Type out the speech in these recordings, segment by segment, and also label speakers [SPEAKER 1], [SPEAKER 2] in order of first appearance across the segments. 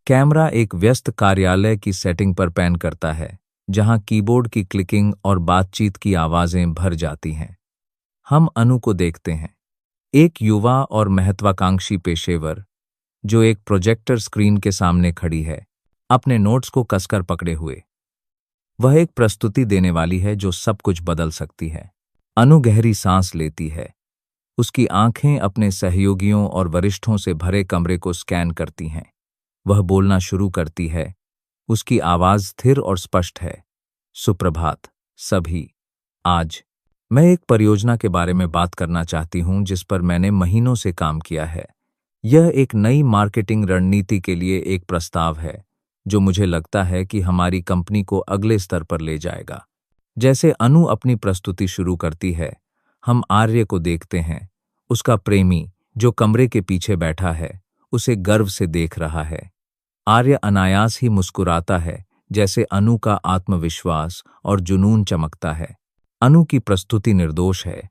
[SPEAKER 1] Camera एक व्यस्त कार्यालय की सेटिंग पर पैन करता है, जहां कीबोर्ड की क्लिकिंग और बातचीत की आवाजें भर जाती हैं। हम अनु को देखते हैं, एक युवा और महत्वाकांक्षी पेशेवर, जो एक प्रोजेक्टर स्क्रीन के सामने खड़ी है, अपने नोट्स को कसकर पकड़े हुए। वह एक प्रस्तुति देने वाली है जो सब कुछ बदल सकती है। अनु गहरी सांस लेती है। उसकी आंखें अपने सहयोगियों और वरिष्ठों से भरे कमरे को स्कैन करती हैं। वह बोलना शुरू करती है। उसकी आवाज स्थिर और स्पष्ट है। सुप्रभात सभी। आज मैं एक परियोजना के बारे में बात करना चाहती हूं जिस पर मैंने महीनों से काम किया है। यह एक नई मार्केटिंग रणनीति के लिए एक प्रस्ताव है जो मुझे लगता है कि हमारी कंपनी को अगले स्तर पर ले जाएगा। जैसे अनु अपनी प्रस्तुति शुरू करती है, हम आर्य को देखते हैं। उसका प्रेमी, जो कमरे के पीछे बैठा है, उसे गर्व से देख रहा है। आर्य अनायास ही मुस्कुराता है, जैसे अनु का आत्मविश्वास और जुनून चमकता है। अनु की प्रस्तुति निर्दोष है।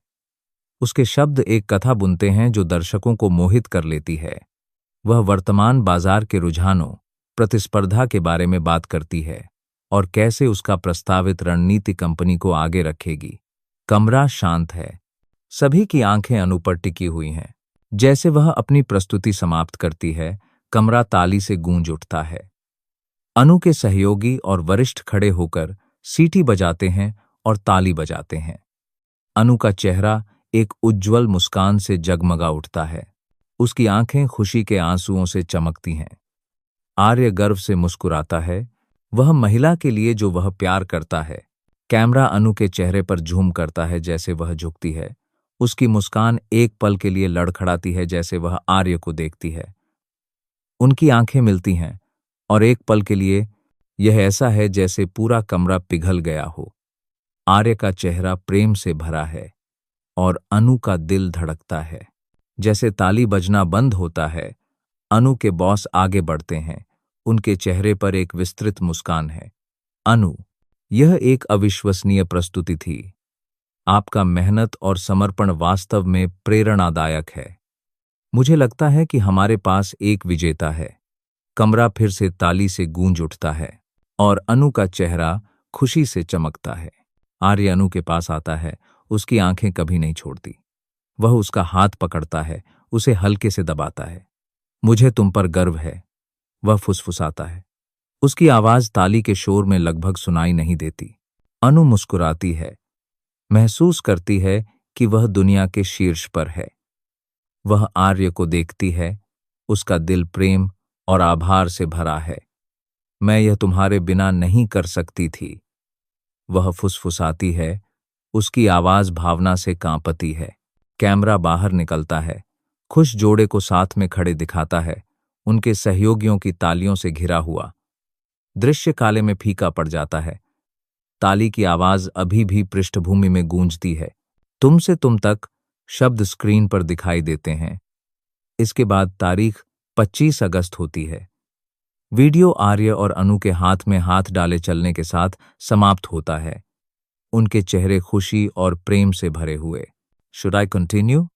[SPEAKER 1] उसके शब्द एक कथा बुनते हैं जो दर्शकों को मोहित कर लेती है। वह वर्तमान बाजार के रुझानों, प्रतिस्पर्धा के बारे में बात करती है और कैसे उसका प्रस्तावित रणनीति कंपनी को आगे रखेगी। कमरा शांत है। सभी की आंखें अनु पर टिकी हुई हैं। जैसे वह अपनी प्रस्तुति समाप्त करती है, कमरा ताली से गूंज उठता है। अनु के सहयोगी और वरिष्ठ खड़े होकर सीटी बजाते हैं और ताली बजाते हैं। अनु का चेहरा एक उज्ज्वल मुस्कान से जगमगा उठता है। उसकी आंखें खुशी के आंसुओं से चमकती हैं। आर्य गर्व से मुस्कुराता है, वह महिला के लिए जो वह प्यार करता है। कैमरा अनु के चेहरे पर झूम करता है जैसे वह झुकती है। उसकी मुस्कान एक पल के लिए लड़खड़ाती है जैसे वह आर्य को देखती है। उनकी आंखें मिलती हैं और एक पल के लिए यह ऐसा है जैसे पूरा कमरा पिघल गया हो। आर्य का चेहरा प्रेम से भरा है और अनु का दिल धड़कता है। जैसे ताली बजना बंद होता है, अनु के बॉस आगे बढ़ते हैं। उनके चेहरे पर एक विस्तृत मुस्कान है। अनु, यह एक अविश्वसनीय प्रस्तुति थी। आपका मेहनत और समर्पण वास्तव में प्रेरणादायक है। मुझे लगता है कि हमारे पास एक विजेता है। कमरा फिर से ताली से गूंज उठता है और अनु का चेहरा खुशी से चमकता है। आर्य अनु के पास आता है। उसकी आंखें कभी नहीं छोड़ती। वह उसका हाथ पकड़ता है, उसे हल्के से दबाता है। मुझे तुम पर गर्व है, वह फुसफुसाता है। उसकी आवाज ताली के शोर में लगभग सुनाई नहीं देती। अनु मुस्कुराती है, महसूस करती है कि वह दुनिया के शीर्ष पर है। वह आर्य को देखती है। उसका दिल प्रेम और आभार से भरा है। मैं यह तुम्हारे बिना नहीं कर सकती थी, वह फुसफुसाती है। उसकी आवाज भावना से कांपती है। कैमरा बाहर निकलता है। खुश जोड़े को साथ में खड़े दिखाता है, उनके सहयोगियों की तालियों से घिरा हुआ। दृश्य काले में फीका पड़ जाता है। ताली की आवाज अभी भी पृष्ठभूमि में गूंजती है। तुम से तुम तक शब्द स्क्रीन पर दिखाई देते हैं। इसके बाद तारीख 25 अगस्त होती है। वीडियो आर्य और अनु के हाथ में हाथ डाले चलने के साथ समाप्त होता है। उनके चेहरे खुशी और प्रेम से भरे हुए। Should I continue?